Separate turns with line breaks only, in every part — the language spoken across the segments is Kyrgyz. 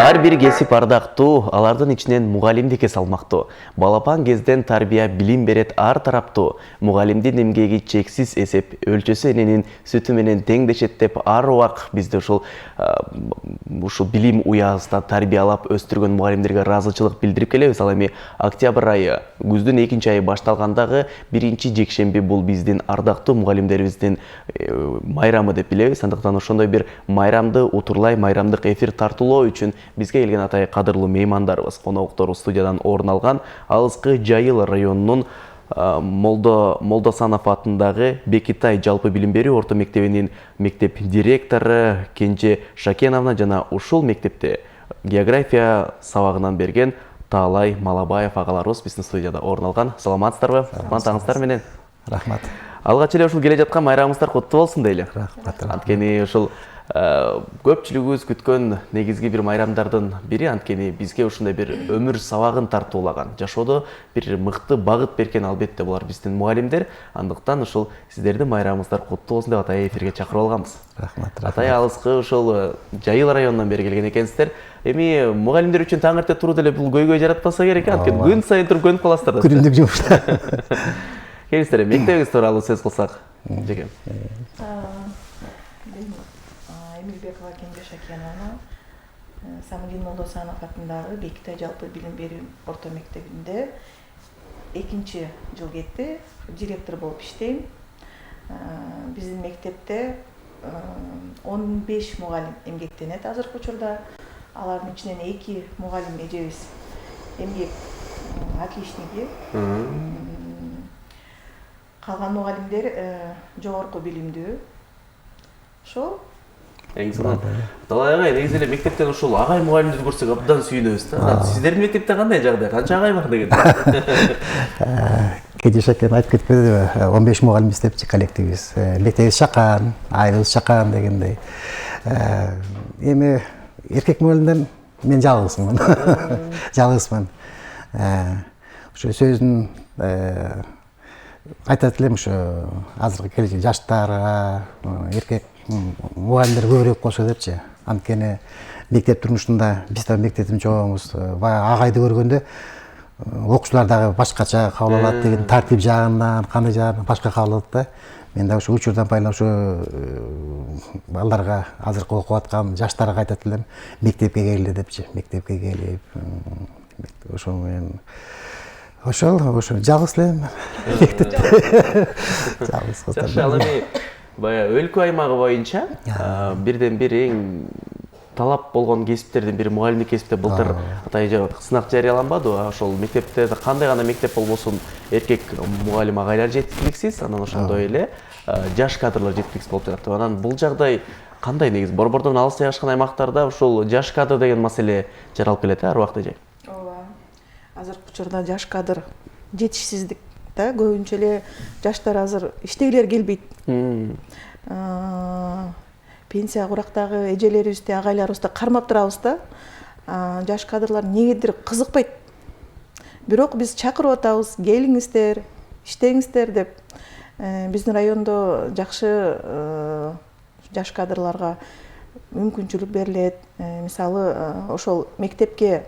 Ар бир кесип ардактуу, алардын ичинен мугалимдикке салмактуу. Балапан кезден тарбия билим берет ар тараптуу. Мугалимдин эмгеги чексиз эсеп, өлчөсү эненин сүтү менен теңдешет деп ар убак бизди ушул билим уясында тарбиялап өстүргөн мугалимдерге ыраазычылык билдирип келебиз. Ал эми октябрь айы, күздүн 2 айы башталгандагы 1 жекшемби бул биздин ардактуу мугалимдерибиздин майрамы деп билебиз. Андыктан ошондой бир майрамды утурлай, майрамдык эфир тартуулоо үчүн бизге келген атай кадырлуу меймандарыбыз, конокторубуз студиядан орун алган Алыскы Жайыл районунун Молдосанов атындагы Бекитай жалпы билим берүү орто мектебинин мектеп директору Кенже Шакеновна жана ушул мектепте география сабагынан берген Таалай Малабаев агаларыбыз биздин студияда орун алган. Саламатсыздарбы? Кубандыгыңыздар менен.
Рахмат.
Алгач эле ушул келе жаткан майрамыңыздар куттуу болсун дейли.
Рахмат.
Анткени ушул көпчүлүгүбүз күткөн негизги бир майрамдардын бири, анткени бизге ушундай бир өмүр сабагын тартуулаган, жашоодо бир мыкты багыт берген албетте булар биздин мугалимдер. Андыктан ушул сиздердин майрамыңыздар куттуу болсун деп атай эфирге чакырып алганбыз.
Рахмат.
Атай Алыскы ушул Жайыл районунан бери келген экенсиздер. Эми мугалимдер үчүн таң эрте туруу деле бул көйгөй жаратпаса керек, анткени күн сайын туруп көнүп каласыздар да.
Күнүмдүк жумушта.
Келиңиздер, мектебиңиз тууралуу сөз кылсак. Жеке.
Эмилбекова Кенже Шакеновна, Самыгин Молдосанов атындагы Бекитай жалпы билим берүү орто мектебинде 2 жыл кетти, директор болуп иштейм. Биздин мектепте 15 мугалим эмгектенет азыркы учурда. Алардын ичинен 2 мугалим эжебиз эмгек отличниги. Калган мугалимдер жогорку билимдүү. Ошол
Талай агай, негизи эле мектептен ушул агай мугалимдерди көрсөк абдан сүйүнөбүз да. Сиздердин мектепте кандай жагдай? Канча агай бар деген?
Кенже Шакен айтып кетпедиби, 15 мугалим иштепчи коллективибиз. Мектебибиз чакан, айылыбыз чакан дегендей. Эми эркек мугалимден мен жалгызмын. Жалгызмын. Ошо сөзүн айтат элем, ошо азыркы келечек жаштарга эркек мугалимдер көбүрөөк болсо депчи. Анткени мектеп турмушунда биз да мектептин чогуңуз баягы агайды көргөндө окуучулар дагы башкача кабыл алат деген тартип жагынан, кандай жагынан башка кабыл алат да. Мен да ошо учурдан байлап ошо балдарга азыркы окуп аткан жаштарга айтат элем, мектепке келгиле депчи. Мектепке келип ошо мен ошол жалгыз элем. Жалгыз.
Жакшы, ал эми баягы өлкө аймагы боюнча бирден бир эң талап болгон кесиптердин бири мугалимдик кесипте былтыр атай сынак жарыяланбадыбы? Ошол мектепте кандай гана мектеп болбосун эркек мугалим агайлар жеткиликсиз, анан ошондой эле жаш кадрлар жеткиликсиз болуп жатат. Анан бул жагдай кандай негизи? Борбордон алыс жайгашкан аймактарда ушул жаш кадр деген маселе жаралып келет ар убакта же?
ооба. Азыркы учурда жаш кадр жетишсиздик да, көбүнчө эле жаштар азыр иштегилер келбейт. Пенсия курактагы эжелерибизди, агайларыбызды кармап турабыз да. Жаш кадрлар негедир кызыкпайт. Бирок биз чакырып атабыз, келиңиздер, иштеңиздер деп. Биздин райондо жакшы жаш кадрларга мүмкүнчүлүк берилет. Мисалы, ошол мектепке,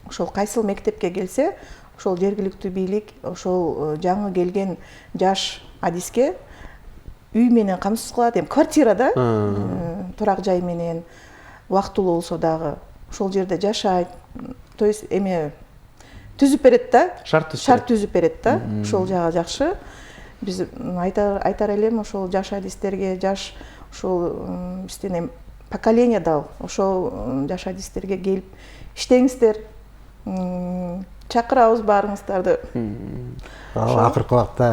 ошол кайсыл мектепке келсе, ошол жергиликтүү бийлик ошол жаңы келген жаш адиске үй менен камсыз кылат, эми квартирада, турак жай менен убактылуу болсо дагы ошол жерде жашайт. То есть эми түзүп берет да, шарт түзүп берет да. Ошол жагы жакшы. Биз айтар элем ошол жаш адистерге, жаш ошол биздин поколение дал ошол жаш адистерге келип иштеңиздер. Чакырабыз баарыңыздарды.
Акыркы убакта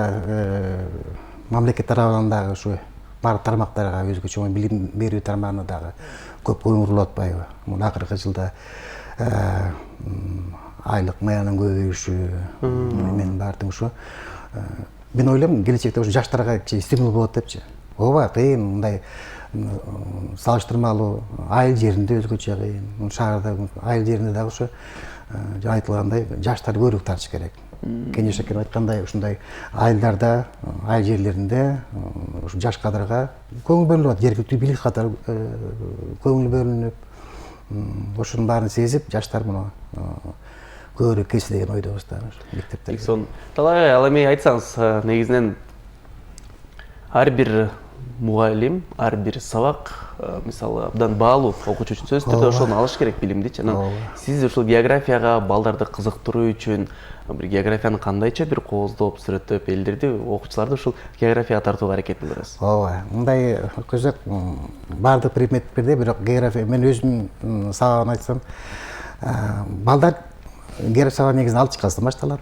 мамлекет тарабынан дагы ушу баардык тармактарга, өзгөчө билим берүү тармагына дагы көп көңүл бурулуп атпайбы? Мына акыркы жылда айлык маянын көбөйүшү менен баардык ушу. Мен ойлойм, келечекте ушу жаштарга стимул болот депчи. Ооба, кыйын, мындай салыштырмалуу айыл жеринде өзгөчө кыйын. Шаарда, айыл жеринде дагы ушу айтылгандай жаштар көбүрөөк тартыш керек. Кенже Шакен айткандай, ушундай айылдарда, айыл жерлеринде ушу жаш кадрга көңүл бөлүнүп атат, жергиликтүү бийлик катары көңүл бөлүнүп, ошонун баарын сезип жаштар муну көбүрөөк келсе деген ойдобуз да мектептерге.
Эксон талай ал эми айтсаңыз негизинен ар бир мугалим, ар бир сабак мисалы абдан баалуу окуучу үчүн сөзсүз түрдө ошону алыш керек билимдичи. Анан сиз ушул географияга балдарды кызыктыруу үчүн бир географияны кандайча бир кооздоп, сүрөттөп элдерди, окуучуларды ушул географияга тартууга аракет кылдырасыз?
Ооба, мындай көзөк баардык предметтерде, бирок география мен өзүм сабагын айтсам, балдар география сабагы негизинен алтынчы башталат.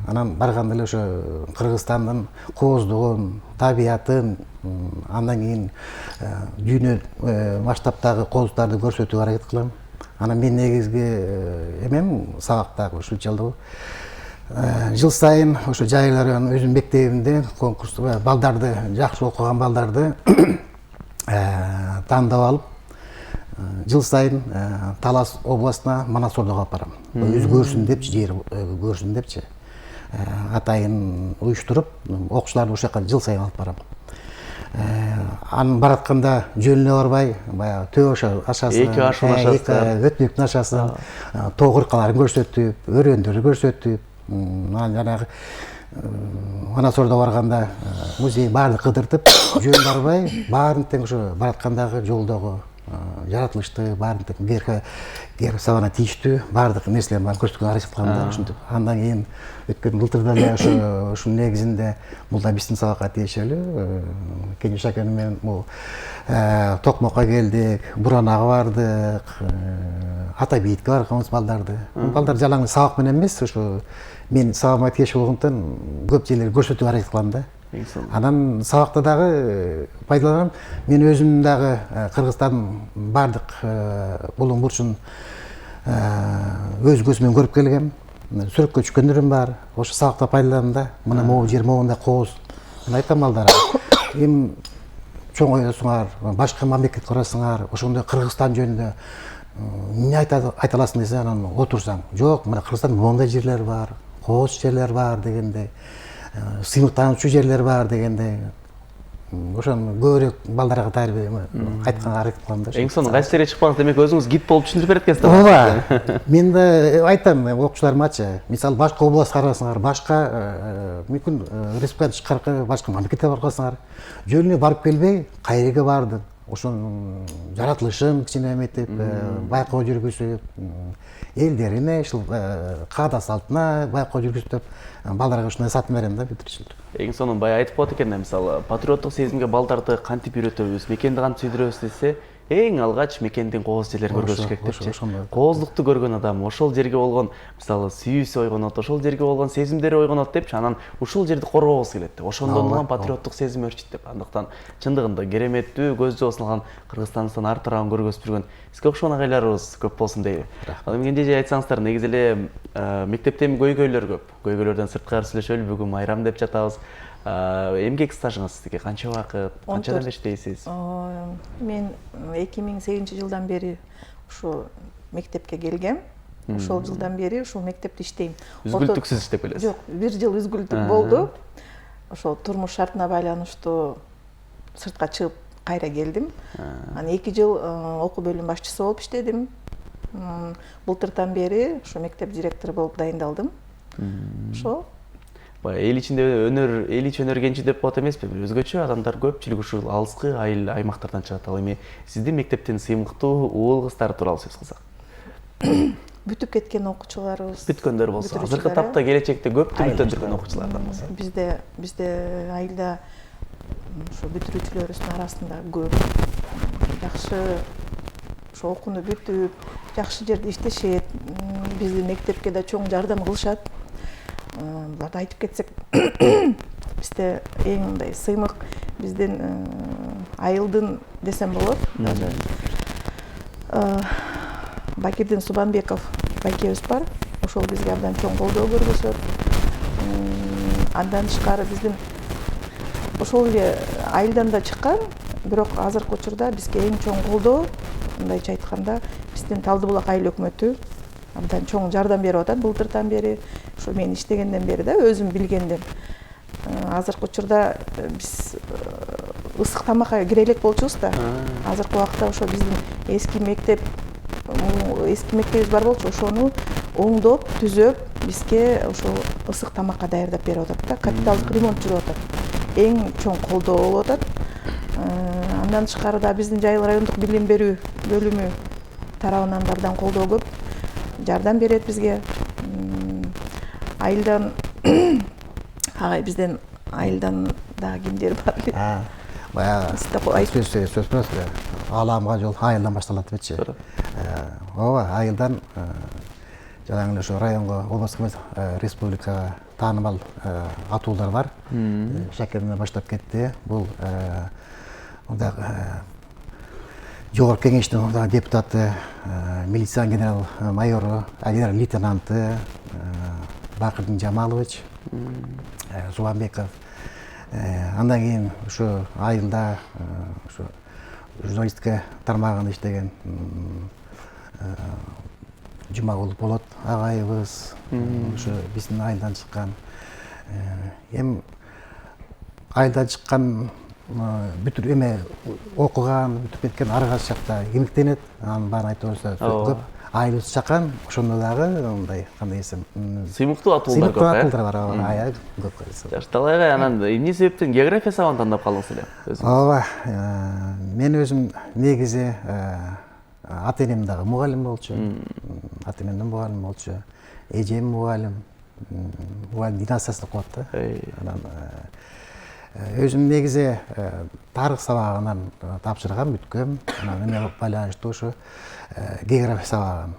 Анан барганда эле ошо Кыргызстандын кооздугун, табиятын, андан кийин дүйнө масштабтагы кооздуктарды көрсөтүүгө аракет кылам. Анан мен негизги эмем сабактагы ушул жылдуу жыл сайын ошо жайларын өзүмдүн мектебимде конкурс балдарды, жакшы окуган балдарды тандап алып, жыл сайын Талас областына Манас Ордого алып барам. Өзү көрсүн депчи, жер көрсүн депчи. Атайын уюштуруп, окуучуларды ошол жака жыл сайын алып барам. Анын баратканда жөнүнө барбай, баягы Төө ашасын,
Эки ашуун ашасын,
Өтмүктүн ашасын, тоо кыркаларын көрсөтүп, өрөөндөрдү көрсөтүп, анан жанагы Манас Ордого барганда музей баарын кыдыртып, жөн барбай, баарын тең ошо бараткандагы жолдогу жаратылышты, баарын тең география сабагына тийиштүү баардык нерселерин баарын көрсөткөнгө аракет кылам да, ушинтип. Андан кийин өткөн былтырда эле ушунун негизинде бул да биздин сабакка тиешелүү. Кенже аке менен бул Токмокко келдик, Буранага бардык, Ата бейитке барганбыз балдарды. Балдар жалаң сабак менен эмес, ошо мен сабагыма тиешелүү болгондон көп жерлерди көрсөтүүгө аракет кылам да. Анан сабакта дагы пайдаланам. Мен өзүм дагы Кыргызстандын бардык булуң бурчун өз көзүмөн көрүп келгем. Сүрөткө түшкөндөрүм бар. Ошо сабакта пайдаланам да. Мына могу жер могундай кооз. Мен айтам балдарга, эми чоң ойдосуңар, башка мамлекетке барасыңар, ошондой Кыргызстан жөнүндө эмне айта аласың десе, анан отурсаң, жок, мына Кыргызстанда моундай жерлер бар, кооз жерлер бар дегендей, сыймыктануучу жерлер бар дегендей. Ошону көбүрөөк балдарга айтканга аракет кылам да.
Эң сонун кайсы жерге чыкпаңыз, демек өзүңүз гид болуп түшүндүрүп берет экенсиз.
Ооба. Мен да айтам окуучуларымачы, мисалы башка областка барасыңар, башка мүмкүн республика тышкаркы башка мамлекетке барасыңар, жөнүнө барып келбей, кай жерге бардым, ошонун жаратылышын кичине эметип, байкоо жүргүзүп, элдерине, ушул каада салтына байкоо жүргүзүп, балдарга ушундай сатын берем да бүтүрүчүлөр.
Эң сонун бая айтып болот экен да, мисалы патриоттук сезимге балдарды кантип үйрөтөбүз, мекенди кантип сүйдүрөбүз десе, эң алгач мекендин кооз жерлерин көргөзүш керек депчи. Кооздукту көргөн адам ошол жерге болгон мисалы сүйүүсү ойгонот, ошол жерге болгон сезимдери ойгонот депчи, анан ушул жерди коргогубуз келет. Ошондон улам патриоттук сезим өрчүйт деп. Андыктан чындыгында кереметтүү көз жобосун алган Кыргызстандын ар тарабын көргөзүп жүргөн сизге окшогон агайларыбыз көп болсун дейли. Ал эми кенже айтсаңыздар, негизи эле мектепте көйгөйлөр көп. Көйгөйлөрдөн сырткары сүйлөшөлү, бүгүн майрам деп жатабыз. Эмгек стажыңыз сизге канча убакыт, канчадан бери иштейсиз?
Мен 2008-жылдан бери ушу мектепке келгем. Ошол жылдан бери ушул мектепте иштейм.
Үзгүлтүксүз иштеп келесиз?
Жок, 1 жыл үзгүлтүк болду. Ошол турмуш шартына байланыштуу сыртка чыгып кайра келдим. Анан 2 жыл окуу бөлүм башчысы болуп иштедим. Былтырдан бери ушу мектеп директору болуп дайындалдым. Ошо
эл ичинде өнөр, эл ич өнөр деп болот эмеспи? Өзгөчө адамдар көпчүлүк ушул алыскы айыл аймактардан чыгат. Ал эми сиздин мектептин сыймыктуу уул кыздары тууралуу сөз кылсак.
Бүтүп кеткен окуучуларыбыз.
Бүткөндөр болсо, азыркы тапта келечекте көптү бүтөт жүргөн окуучулардан болсо.
Бизде айылда ошо бүтүрүүчүлөрүбүздүн арасында көп жакшы ошо окууну бүтүп, жакшы жерде иштешет. Биздин мектепке да чоң жардам кылышат. Буларды айтып кетсек, бизде эң мындай сыймык биздин айылдын десем болот. Даже Бакирдин Субанбеков байкебиз бар. Ошол бизге абдан чоң колдоо көргөзөт. Андан тышкары биздин ошол эле айылдан да чыккан, бирок азыркы учурда бизге эң чоң колдоо, мындайча айтканда, биздин Талдыбулак айыл өкмөтү абдан чоң жардам берип атат былтырдан бери. Ошо мен иштегенден бери да өзүм билгенден. Азыркы учурда биз ысык тамакка кире элек болчубуз да. Азыркы убакта ошо биздин эски мектеп эски мектебибиз бар болчу, ошону оңдоп түзөп бизге ошо ысык тамакка даярдап берип атат да. Капиталдык ремонт жүрүп атат. Эң чоң колдоо болуп атат. Андан тышкары да биздин Жайыл райондук билим берүү бөлүмү тарабынан да абдан колдоо көп. Жардам берет бизге. Айылдан бизден айылдан да кимдер бар эле.
Баягы сөз эмес, ааламга жол айылдан башталат депчи. Ооба, айылдан жанагы эле ошо районго, областка эмес, республикага таанымал атуулар бар. Шакирден баштап кетти. Бул жогорку кеңештин депутаты, милиция генерал майору, генерал лейтенанты Бакырдин Жамалович, Зубанбеков. Андан кийин ушу айылда ушу журналистика тармагында иштеген Жумагулов болот агайыбыз, ушу биздин айылдан чыккан. Эми айылдан чыккан бүтүр эме окуган, бүтүп кеткен ары каршы жакта эмгектенет. Анын баарын айтып койсо көп айылыбыз чакан, ошондо дагы мындай кандай десем,
сыймыктуу атуулдар көп.
Сыймыктуу атуулдар бар, аябай көп.
Жаш талайга анан эмне себептен география сабагын тандап калдыңыз эле?
Ооба, мен өзүм негизи ата-энем дагы мугалим болчу. Ата-энем мугалим болчу. Эжем мугалим. Мугалим династиясын окуп атты. Анан өзүм негизи тарых сабагынан тапшыргам, бүткөм. Анан эме байланыштуу ушу география сабагын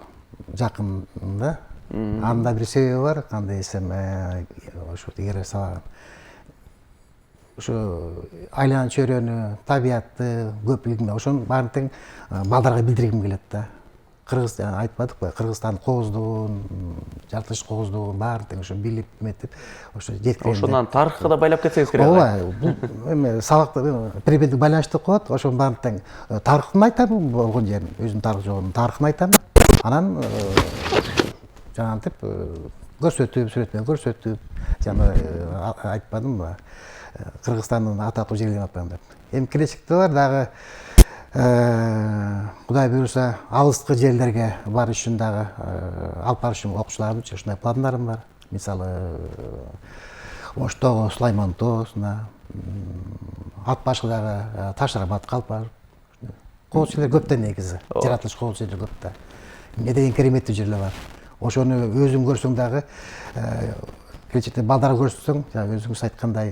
жакында. Анда бир себеби бар, кандай десем, ушу география сабагын ушу айланан чөйрөнү, табиятты, көпүлүгүн ошонун баарын тең балдарга билдиргим келет да. Кыргыз айтпадыкпы, Кыргызстан кооздугун, Жартылыш кооздугун баарын тең ошо билип эметип, ошо жеткенде.
Ошондон тарыхка да байлап кетсеңиз керек.
Ооба, бул эме сабакта прибедик байланыштуу кылып, ошонун баарын тең тарыхын айтам, болгон жерин, өзүнүн тарых жолунун тарыхын айтам. Анан жанагынтип көрсөтүп, сүрөт менен көрсөтүп, жана айтпадымбы, Кыргызстандын атактуу жерлерин атпайм деп. Эми келечекте бар дагы Кудай буюрса алыскы жерлерге барыш үчүн дагы алып барыш үчүн окуучулардын ушундай пландарым бар. Мисалы Оштогу, Сулайман тоосуна, ат башкы дагы Таш-Рабатка алып барып. Коозу жерлер көп да негизи. Жаратылыш коозу жерлер көп да. Эмне деген кереметтүү жерлер бар. Ошону өзүң көрсөң дагы келечекте балдарга көрсөтсөң, жана өзүңүз айткандай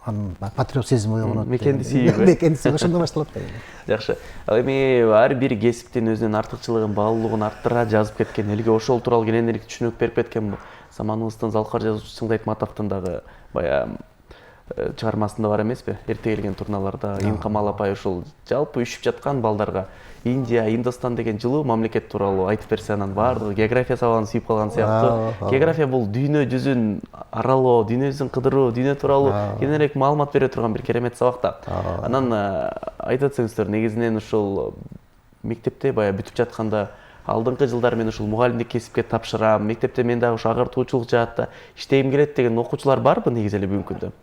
анын патриот сезими ойгонот.
Мекенди сүйүү.
Мекенди сүйүү ошондо башталат да.
Жакшы. Ал эми ар бир кесиптин өзүнүн артыкчылыгын, баалуулугун арттыра жазып кеткен, элге ошол тууралуу кененирээк түшүнүк берип кеткен заманыбыздын залкар жазуучусу Сыңдайт Матовдун дагы баягы чыгармасында бар эмеспи? Эрте келген турналарда Инкамал апай ушул жалпы үшүп жаткан балдарга Индия, Индостан деген жылуу мамлекет тууралуу айтып берсе, анан баардыгы география сабагын сүйүп калган сыяктуу. География бул дүйнө жүзүн аралоо, дүйнө жүзүн кыдыруу, дүйнө тууралуу кененирээк маалымат бере турган бир керемет сабак да. Анан айтып өтсөңүздөр, негизинен ушул мектепте баягы бүтүп жатканда алдыңкы жылдары мен ушул мугалимдик кесипке тапшырам, мектепте мен дагы ушу агартуучулук жаатта иштегим келет деген окуучулар барбы негизи эле бүгүнкү күндө?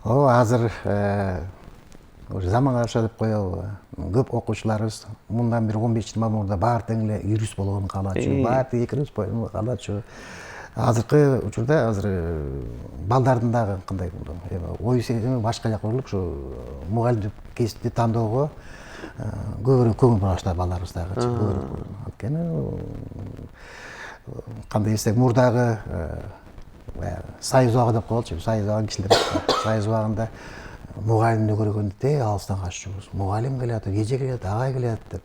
Ооба, азыр заманга каршы деп коелу. Көп окуучуларыбыз мындан бир 15-20 мурда баары тең эле юрист болгонун каалачу, баары тең экономист болгонун каалачу. Азыркы учурда балдардын дагы кандай ой сезими башка жака урулуп, ушу мугалимдик кесипти тандоого көбүрөөк көңүл бура баштады балдарыбыз дагы. Анткени кандай десек, мурдагы Союз убагы деп коелучу, Союз убагынын кишилери. Союз убагында мугалимди көргөндө алыстан каччубуз. Мугалим келет, эже келет, агай келет деп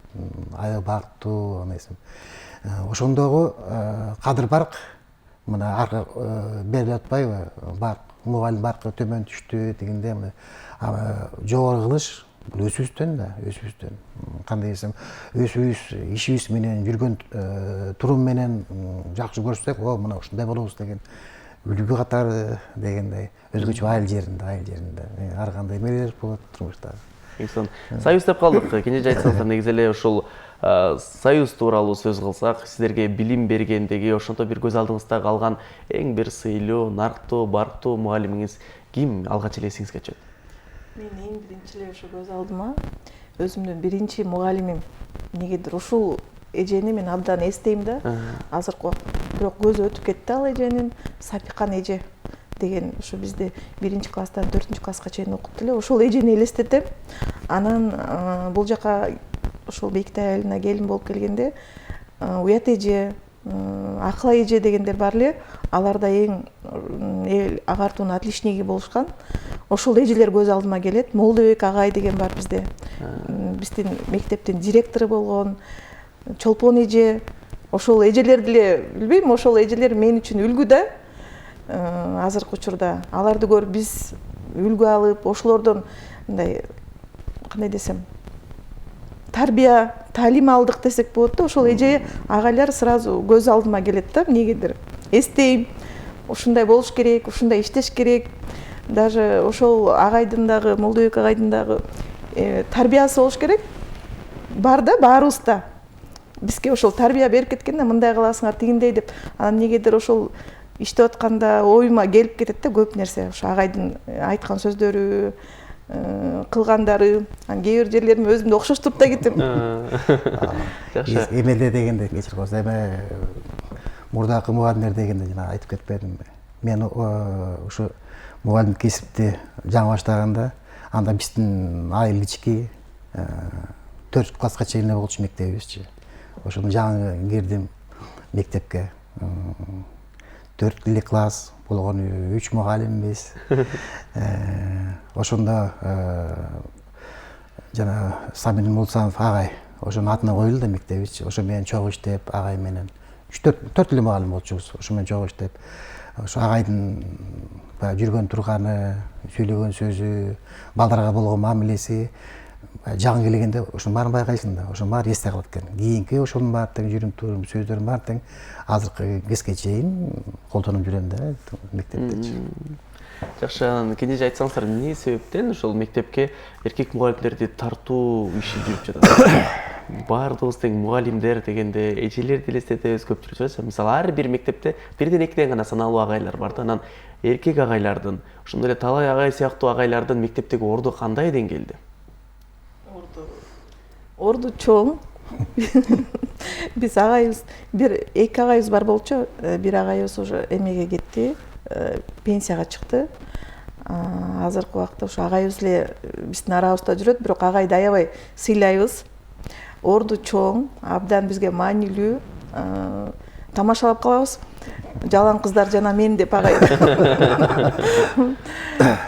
аябай бактуу, анайсың. Ошондогу кадыр барк мына аркы берилип атпайбы? Барк мугалим баркы төмөн түштү дегенде жогору кылыш бул өзүбүздөн да, өзүбүздөн. Кандай десем, өзүбүз ишибиз менен жүргөн турум менен жакшы көрсөк, мына ушундай болобуз деген үлгү катары дегендей өзгөчө айыл жеринде ар кандай эмелер болот турмушта.
Союз деп калдык. Кенже айтсаңыздар, негизи эле ушул союз тууралуу сөз кылсак, сиздерге билим бергендеги ошонто бир көз алдыңызда калган эң бир сыйлуу, нарктуу, барктуу мугалимиңиз ким алгач эле эсиңизге түшөт?
Мен эң биринчи эле ошо көз алдыма өзүмдүн биринчи мугалимим эмнегедир ушул эжени мен абдан эстейм да азыркы убакта. Бирок көзү өтүп кетти ал эженин. Сапикан эже деген ушу бизде 1-класстан 4-класска чейин окутту эле. Ошол эжени элестетем. Анан бул жака ошол Бектай айылына келин болуп келгенде Уят эже, Акыла эже дегендер бар эле. Алар да эң эл агартуунун отличниги болушкан. Ошол эжелер көз алдыма келет. Молдобек агай деген бар бизде. Биздин мектептин директору болгон. Чолпон эже. Ошол эжелерди эле билбейм, ошол эжелер мен үчүн үлгү да. Азыркы учурда аларды көрүп биз үлгү алып, ошолордон мындай кандай десем, тарбия, таалим алдык десек болот да. Ошол эже агайлар сразу көз алдыма келет да. Эмнегедир эстейм. Ушундай болуш керек, ушундай иштеш керек. Даже ошол агайдын дагы, Молдобек агайдын дагы тарбиясы болуш керек. Бар да, баарыбыз да. Бизге ошол тарбия берип кеткен да, мындай кыласыңар, тигиндей деп. Анан эмнегедир ошол иштеп атканда оюма келип кетет да көп нерсе. Ошо агайдын айткан сөздөрү, кылгандары, кээ бир жерлерим өзүмдү окшоштуруп да кетем.
Жакшы.
Эмелде дегенде кечир койсо, эме мурдакы мугалимдер дегенде жана айтып кетпедимби. Мен ушу мугалимдик кесипти жаңы баштаганда, анда биздин айыл ички 4-класска чейин болчу мектебибизчи. Ошону жаңы кирдим мектепке. 4 класс болгон 3 мугалимбиз. Ошондо жана Самин Мулсанов агай ошонун атына коюлду да мектебибизчи. Ошо менен чогуу иштеп, агай менен 3-4 эле мугалим болчубуз. Ошо менен чогуу иштеп, ошо агайдын жүргөн турганы, сүйлөгөн сөзү, балдарга болгон мамилеси жаңы келгенде ошонун баарын байкайсың да. Ошонун баары эсте калат экен. Кийинки ошонун баары тең жүрүм турум, сөздөрүм баары тең азыркы кезге чейин колдонуп жүрөм да мектептечи.
Жакшы, анан кенже айтсаңыздар, эмне себептен ошол мектепке эркек мугалимдерди тартуу иши жүрүп жатат? Баардыгыбыз тең мугалимдер дегенде эжелерди элестетебиз көпчүлүк. Мисалы, ар бир мектепте бирден экиден гана саналуу агайлар бар да. Анан эркек агайлардын, ошондой эле талай агай сыяктуу агайлардын мектептеги орду кандай деңгээлде?
Орду чоң. Биз агайыбыз, эки агайыбыз бар болчу. Бир агайыбыз уже эмеге кетти, пенсияга чыкты. Азыркы убакта ошо агайыбыз эле биздин арабызда жүрөт, бирок агайды аябай сыйлайбыз. Орду чоң, абдан бизге маанилүү, тамашалап калабыз. Жалаң кыздар жана мен деп агай.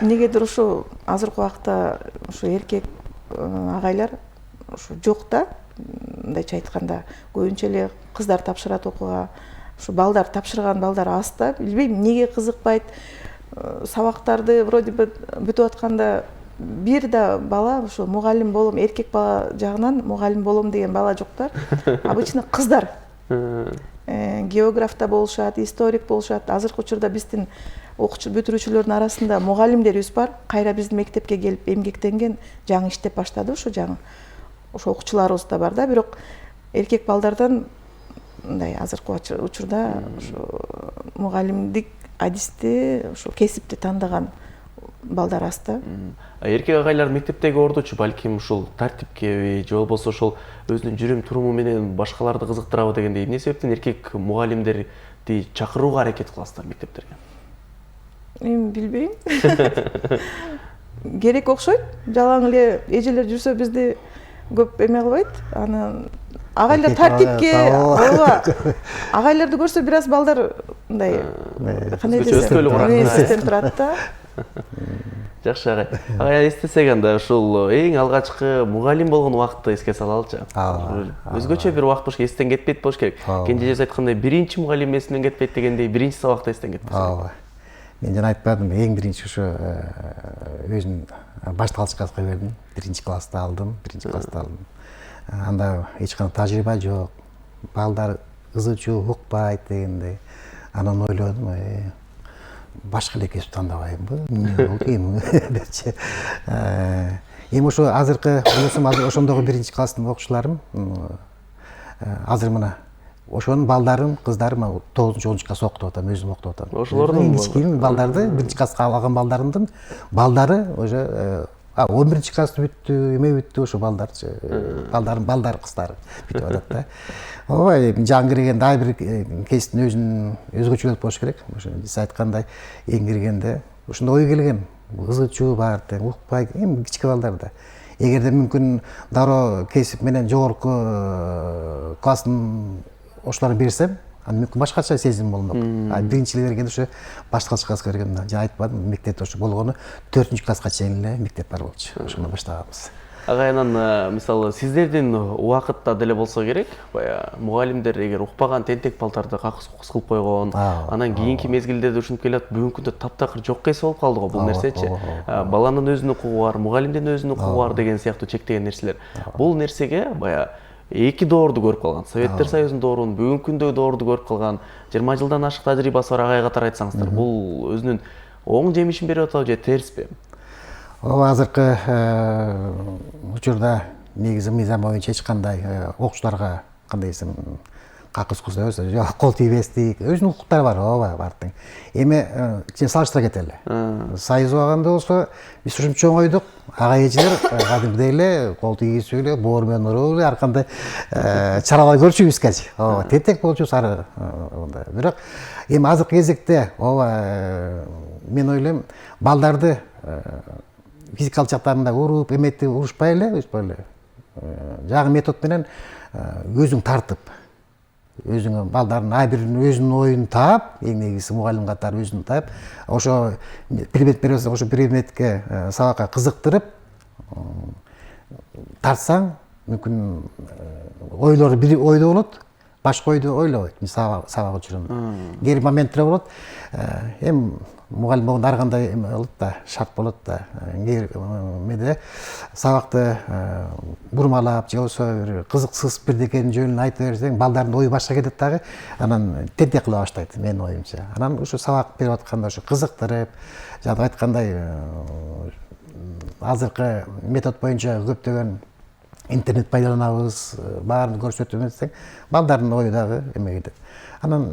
Эмнегедир ошо азыркы убакта ошо эркек агайлар ошо жок да. Мындайча айтканда, көбүнчө эле кыздар тапшырат окууга. Ошо балдар тапшырган балдар аз да. Билбейм эмнеге кызыкпайт. Сабактарды вроде бы бүтүп атканда бир да бала ошо мугалим болом, эркек бала жагынан мугалим болом деген бала жок да. Обычно кыздар. Географта болушат, историк болушат. Азыркы учурда биздин окуучу бүтүрүүчүлөрдүн арасында мугалимдерибиз бар. Кайра биздин мектепке келип эмгектенген, жаңы иштеп баштады ошо жаңы. Ошо окуучуларыбыз да бар да, бирок эркек балдардан мындай азыркы учурда ошо мугалимдик адисти, ошо кесипти тандаган балдар аз да.
Эркек агайлар мектептеги ордучу балким ушул тартипкеби же болбосо ошол өзүнүн жүрүм туруму менен башкаларды кызыктырабы дегендей, эмне себептен эркек мугалимдерди чакырууга аракет кыласыздар мектептерге?
Эми билбейм. Керек окшойт. Жалаң эле эжелер жүрсө бизди көп эме кылбайт. Анан агайлар тартипке, ооба. Агайларды көрсө бир аз балдар мындай кандай десем, турат да.
Жакшы агай. Агай эстесек анда ушул эң алгачкы мугалим болгон убакытты эске салалычы. Өзгөчө бир убакыт болуш, эстен кетпейт болуш керек. Кенжежебиз айткандай, биринчи мугалим эсинен кетпейт дегендей, биринчи сабакта эстен кетпеш.
Ооба. Мен жана айтпадым, эң биринчи ошо өзүм башталгыч класска бердим. 1-класста алдым, 1-класста алдым. Анда эч кандай тажрыйба жок. Балдар ызычуу, укпайт дегендей. Анан ойлодум, башка эле кесип тандабайбы, эмне болду эми депчи. Эми ошо азыркы ойлосом, ошондогу 1-класстын окуучуларым азыр мына ошонун балдарын, кыздарын 9-10 класс окутуп атам, өзүм окутуп атам.
Ошолордун
кичинекей балдарды 1-класска алган балдарымдын балдары уже 11 класс бүттү, эме бүттү ошо балдарчы. Балдар кыздар бүтүп атат да. Ооба, жаңы киргенде ар бир кейстин өзүнүн өзгөчөлүк болуш керек. Ошо биз айткандай эң киргенде ошондой ой келген. Ызычуу бар, укпай, эми кичке балдарда. Эгерде мүмкүн дароо кесип менен жогорку класстын ошолорду берсем, аны мүмкүн башкача сезим болмок. Биринчи эле бергенде ошо башталгыч класска бергем да. Жана айтпадым, мектепте ошо болгону 4-класска чейин эле мектеп бар болчу. Ошондо баштаганбыз.
Агайынан мисалы сиздердин убакытта деле болсо керек, баягы мугалимдер эгер укпаган тентек балдарды какыс кукус кылып койгон, анан кийинки мезгилдерде ушинтип келат, бүгүнкү күндө таптакыр жок эсе болуп калды го бул нерсечи. Баланын өзүнүн укугу бар, мугалимдин өзүнүн укугу бар деген сыяктуу чектеген нерселер. Бул нерсеге баягы эки доорду көрүп калган. Советтер Союзунун доорун, бүгүнкү күндөгү доорду көрүп калган, 20 жылдан ашык тажрыйбасы бар агай катары айтсаңыздар, бул өзүнүн оң жемишин берип атабы же терсиби?
Ооба, азыркы учурда негизи мыйзам боюнча эч кандай окуучуларга кандай десем какыс кылса эмес, кол тийбестик, өзүнүн укуктары бар, ооба, бардык. Эми салыштыра кетели. Союз убагында болсо биз ушунча чоң ойдук, агай эжелер кадимгидей эле кол тийгизүү эле, боор менен уруу эле, ар кандай чаралар көрчүбүз казыр. Ооба, тентек болчубуз ары. Бирок эми азыркы кезекте, ооба, мен ойлойм, балдарды физикалык жактарында уруп, эметип, урушпай эле, жаңы метод менен өзүң тартып, өзүңө балдардын ар биринин өзүнүн оюн таап, эң негизгиси мугалим катары өзүн таап, ошо предмет берип атса, ошо предметке сабакка кызыктырып тартсаң, мүмкүн ойлору бир ойдо болот, башка ойду ойлобойт, сабак учурунда. Кээ моменттер болот, эми мугалим болгондо ар кандай эме болот да, шарт болот да. Меде сабакты бурмалап, же болбосо бир кызыксыз бирдекенин жөнүн айтып берсең, балдардын ою башка кетет дагы, анан тентек кыла баштайт, менин оюмча. Анан ушу сабак берип атканда ушу кызыктырып, жана айткандай азыркы метод боюнча көптөгөн интернет пайдаланабыз, баарын көрсөтүп этсең, балдардын ою дагы эме кетет. Анан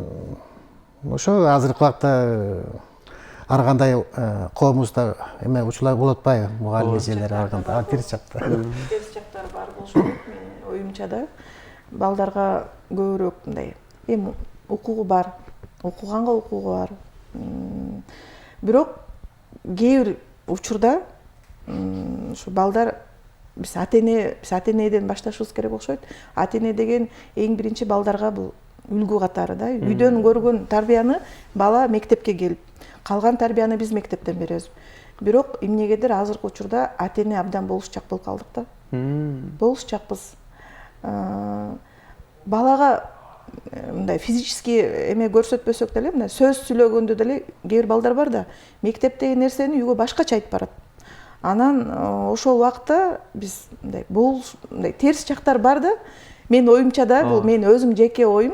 ошо азыркы убакта ар кандай коомубузда эме учурлар болуп атпайбы, мугалим эжелер ар кандай терс жакта.
Терс жактары бар болушу керек, менин оюмча да. Балдарга көбүрөөк мындай эми укугу бар, окуганга укугу бар. Бирок кээ бир учурда ушу балдар биз ата энеден башташыбыз керек окшойт. Ата эне деген эң биринчи балдарга бул үлгү катары да. Үйдөн көргөн тарбияны бала мектепке келип, калган тарбияны биз мектептен беребиз. Бирок эмнегедир азыркы учурда ата эне абдан болушчак болуп калдык да. Болушчакпыз. Балага мындай физический эме көрсөтпөсөк деле, мына сөз сүйлөгөндө деле кээ бир балдар бар да, мектептеги нерсени үйгө башкача айтып барат. Анан ошол убакта биз мындай терс жактар бар да. Мен оюмча да, бул менин өзүм жеке оюм.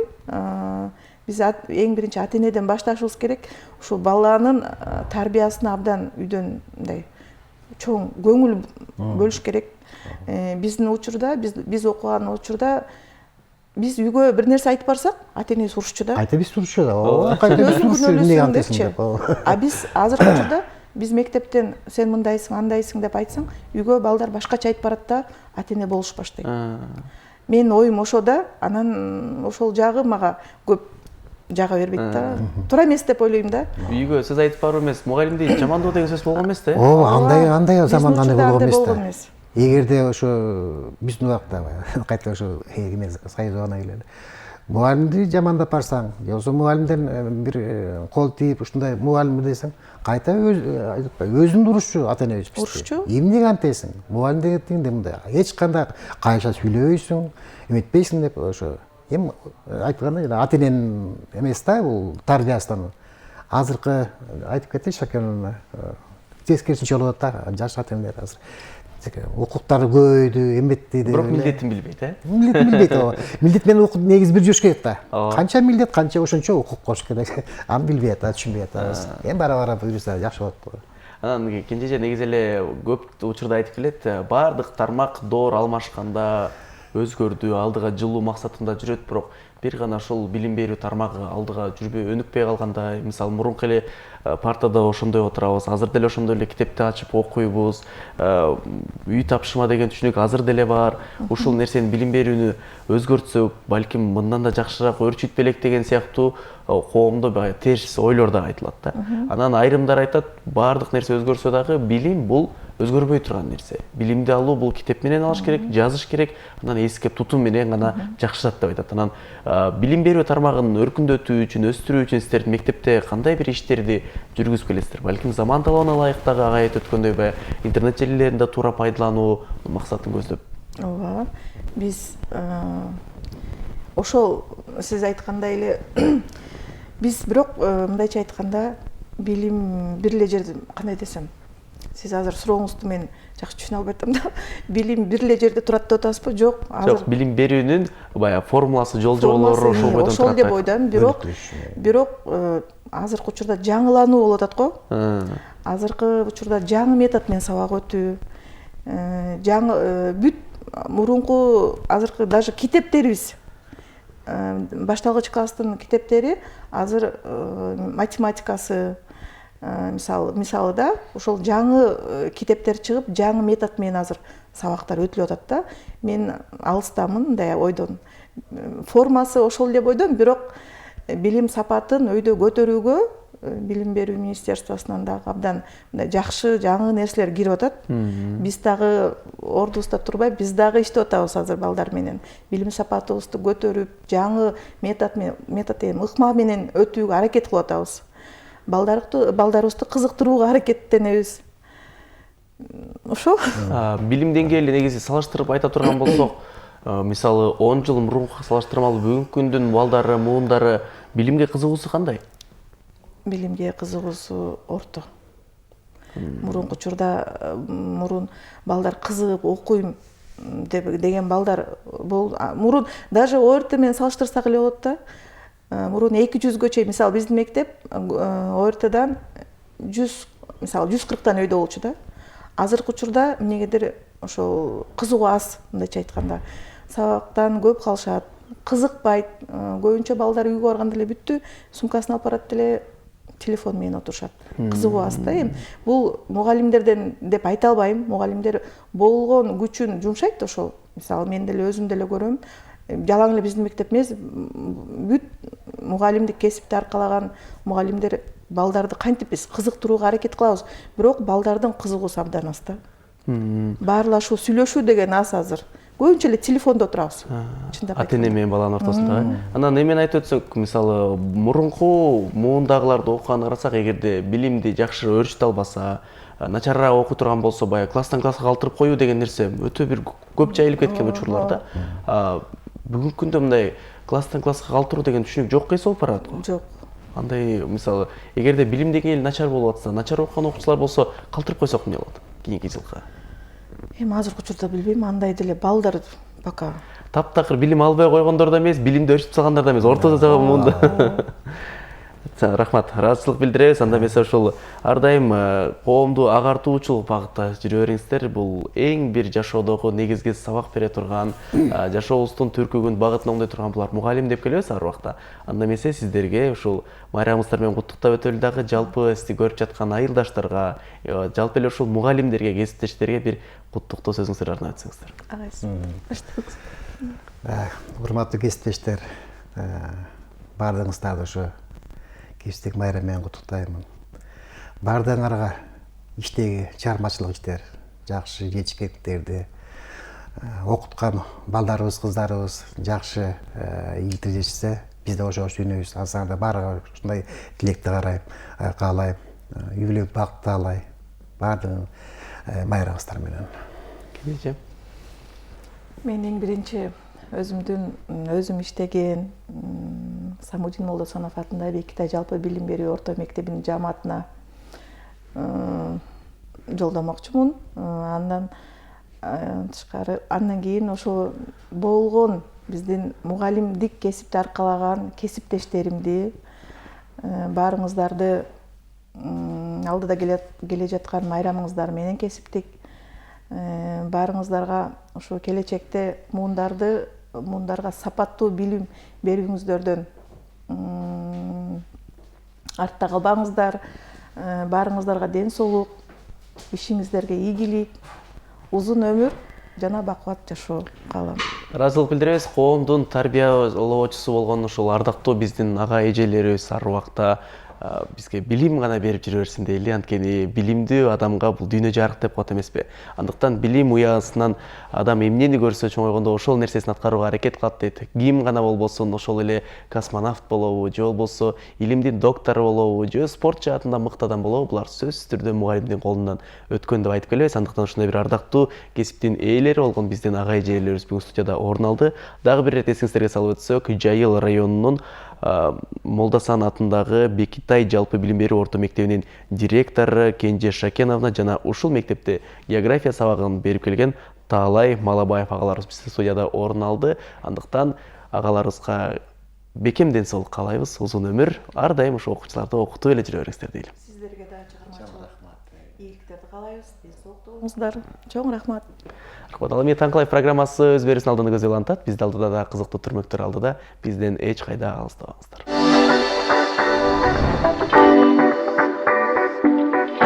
Биз эң биринчи ата энеден башташыбыз керек. Ушул баланын тарбиясына абдан үйдөн мындай чоң көңүл бөлүш керек. Биздин учурда, биз окуган учурда биз үйгө бир нерсе айтып барсак, ата энеси урушчу да.
Айта биз турчу да.
А биз азыркы учурда биз мектептен сен мындайсың, андайсың деп айтсаң, үйгө балдар башкача айтып барат да, ата эне болуш баштайт. Менин оюм ошо да, анан ошол жагы мага көп жага бербейт да. Туура эмес деп ойлойм да.
Үйгө сөз айтып баруу эмес, мугалимди жамандоо деген сөз болгон эмес да.
Ооба, андай заманда болгон эмес да. Эгерде ошо биздин убакта кайта ошо Союз убагына келели. Мугалимди жамандап барсаң, же болбосо мугалимден бир кол тийип, ушундай мугалим десең, кайта өзүн урушчу ата эне бизди.
Урушчу.
Эмнеге антесиң? Мугалим дегенде мындай эч кандай кайша сүйлөбөйсүң, эметпейсиң деп ошо. Эми айткандай ата эненин эмес да, бул тарбиясынан. Азыркы айтып кетейинчи Шакеновна, тескерисинче болуп атат да, жаш ата энелер азыр. Укуктары көбөйдү, эметти деп.
Бирок милдетин билбейт,
Милдетин билбейт, ооба. Милдет менен укук негизи бир жүрүш керек да. Канча милдет, канча ошончо укук болуш керек. Аны билбей атат, түшүнбөй атабыз. Эми бара-бара буюрса жакшы болот.
Анан кенжеже негизи эле көп учурда айтып келет, баардык тармак доор алмашканда өзгөрдү, алдыга жылуу максатында жүрөт, бирок бир гана ошол билим берүү тармагы алдыга жүрбөй өнүкпөй калгандай. Мисалы мурунку эле партада ошондой отурабыз, азыр деле ошондой эле китепти ачып окуйбуз, үй тапшырма деген түшүнүк азыр деле бар. Ушул нерсени билим берүүнү өзгөртсөк, балким мындан да жакшыраак өрчүйт белек деген сыяктуу коомдо баягы терс ойлор да айтылат да. Анан айрымдар айтат, баардык нерсе өзгөрсө дагы билим бул өзгөрбөй турган нерсе. Билимди алуу бул китеп менен алыш керек, жазыш керек, анан эскеп тутум менен гана жакшырат деп айтат. Анан билим берүү тармагын өркүндөтүү үчүн, өстүрүү үчүн сиздер мектепте кандай бир иштерди жүргүзүп келесиздер? Балким заман талабына ылайык дагы ага айтып өткөндөй баягы интернет желилеринде туура пайдалануу максатын көздөп.
Ооба. Биз ошол сиз айткандай эле биз бирок мындайча айтканда билим бир эле жерде, кандай десем, сиз азыр сурооңузду мен жакшы түшүнө албай атам да. Билим бир эле жерде турат деп атасызбы? Жок, азыр
Жок, билим берүүнүн баягы формуласы, жол жоболору ошол бойдон турат.
Ошол деп ойдон, бирок азыркы учурда жаңылануу болуп атат го. Азыркы учурда жаңы метод менен сабак өтүү, жаңы бүт мурунку азыркы даже китептерибиз, башталгыч класстын китептери азыр математикасы, мисалы да ошол жаңы китептер чыгып, жаңы метод менен азыр сабактар өтүлүп атат да. Мен алыстамын мындай ойдон. Формасы ошол деп ойдон, бирок билим сапатын өйдө көтөрүүгө билим берүү министерствосунан дагы абдан жакшы жаңы нерселер кирип атат. Биз дагы ордубузда турбай, биз дагы иштеп атабыз азыр балдар менен. Билим сапатыбызды көтөрүп, жаңы метод менен, ыкма менен өтүүгө аракет кылып атабыз. Балдарыбызды кызыктырууга аракеттенебиз. Ошол.
Билим деңгээли негизи салыштырып айта турган болсок, мисалы 10 жыл мурунку салыштырмалуу бүгүнкү күндүн балдары, муундары билимге кызыгуусу кандай?
Билимге кызыгуусу орто. Мурунку учурда балдар кызыгып окуйм деген балдар мурун даже ОРТ менен салыштырсак эле болот да. Мурун 200-гө чейин, мисалы биздин мектеп ОРТдан 140 өйдө болчу да. Азыркы учурда эмнегедир ошол кызыгуу аз, мындайча айтканда. Сабактан көп калышат, кызыкпайт. Көбүнчө балдар үйгө барганда эле бүттү, сумкасын алып барат эле телефон менен отурушат. Кызыгуу аз да. Эми бул мугалимдерден деп айта албайм. Мугалимдер болгон күчүн жумшайт ошол. Мисалы мен деле өзүм деле көрөм. Жалаң эле биздин мектеп эмес, бүт мугалимдик кесипти аркалаган мугалимдер балдарды кантип биз кызыктырууга аракет кылабыз. Бирок балдардын кызыгуусу абдан аз да. Баарлашуу, сүйлөшүү деген аз азыр. Көбүнчө эле телефондо отурабыз.
Ата-эне менен баланын ортосунда. Анан эмени айтып өтсөк, мисалы мурунку муундагыларды окуганды карасак, эгерде билимди жакшы өрчүтө албаса, начарыраак окуй турган болсо, баягы класстан класска калтырып коюу деген нерсе өтө бир көп жайылып кеткен учурлар да. Бүгүнкү күндө мындай класстан класска калтыруу деген түшүнүк жокко эс болуп барат го.
Жок.
Андай, мисалы, эгерде билим деңгээли начар болуп атса, начар окуган окуучулар болсо, калтырып койсок эмне болот кийинки жылга?
Эми азыркы учурда билбейм, андай деле балдар пока
Таптакыр билим албай койгондор да эмес, билимди өрчүтүп салгандар да эмес, ортодо жагы муунда. Рахмат, ыраазычылык билдиребиз. Анда эмесе ушул ар дайым коомду агартуучу багытта жүрө бериңиздер. Бул эң бир жашоодогу негизги сабак бере турган, жашообуздун түркүгүн багытын оңдой турган булар мугалим деп келебиз ар убакта. Анда эмесе сиздерге ушул майрамыңыздар менен куттуктап өтөлү дагы, жалпы сизди көрүп жаткан айылдаштарга, жалпы эле ушул мугалимдерге, кесиптештерге бир куттуктоо сөзүңүздөрдү арнап өтсөңүздөр.
Урматтуу кесиптештер, баардыгыңыздарды ушу кесиптик майрам менен куттуктаймын. Баардыгыңарга иштеги чыгармачылык иштер, жакшы жетишкендиктерди, окуткан балдарыбыз, кыздарыбыз жакшы ийгиликтер жетишсе, биз да ошого сүйүнөбүз. Азырда баарыга ушундай тилекти каалайм, үй бүлө бакыт каалайм. Баардыгын майрамыңыздар менен.
Кенже?
Мен эң биринчи өзүм иштеген Самудин Молдосонов атындагы Бекитай жалпы билим берүү орто мектебинин жааматына жолдомокчумун. Андан кийин ошо болгон биздин мугалимдик кесипти аркалаган кесиптештеримди, баарыңыздарды алдыда келе жаткан майрамыңыздар менен кесиптик баарыңыздарга ошо келечекте муундарга сапаттуу билим берүүңүздөрдөн артта калбаңыздар. Баарыңыздарга ден соолук, ишиңиздерге ийгилик, узун өмүр жана бакубат жашоо каалайм.
ыраазылык билдиребиз. Коомдун тарбиялоочусу болгон ушул ардактуу биздин ага эжелерибиз ар убакта бизге билим гана берип жүрө берсин дейли. Анткени билимдүү адамга бул дүйнө жарык деп коет эмеспи. Андыктан билим уясынан адам эмнени көрсө чоңойгондо ошол нерсесин аткарууга аракет кылат дейт. Ким гана болбосун, ошол эле космонавт болобу, же болбосо илимдин доктору болобу, же спорт жаатында мыкты адам болобу, булар сөзсүз түрдө мугалимдин колунан өткөн деп айтып келебиз. Андыктан ушундай бир ардактуу кесиптин ээлери болгон биздин ага эжелерибиз бүгүн студияда орун алды. Дагы бир ирет эсиңиздерге салып өтсөк, Жайыл районунун Молдасан атындагы Бекитай жалпы билим берүү орто мектебинин директору Кенже Шакеновна жана ушул мектепте география сабагын берип келген Таалай Малабаев агаларыбыз биздин студияда орун алды. Андыктан агаларыбызга бекем ден соолук каалайбыз, узун өмүр, ар дайым ошо окуучуларды окутуп эле жүрө бериңиздер дейли.
Сиздерге да чыгармачылык ийгиликтерди каалайбыз. Ден соолук болуңуздар. Чоң рахмат.
Рахмат. Ал эми Таңкылайв программасы өз берүүсүн алдыны көзөйлантат. Бизди алдыда да кызыктуу түрмөктөр алдыда. Бизден эч кайда алыстабаңыздар.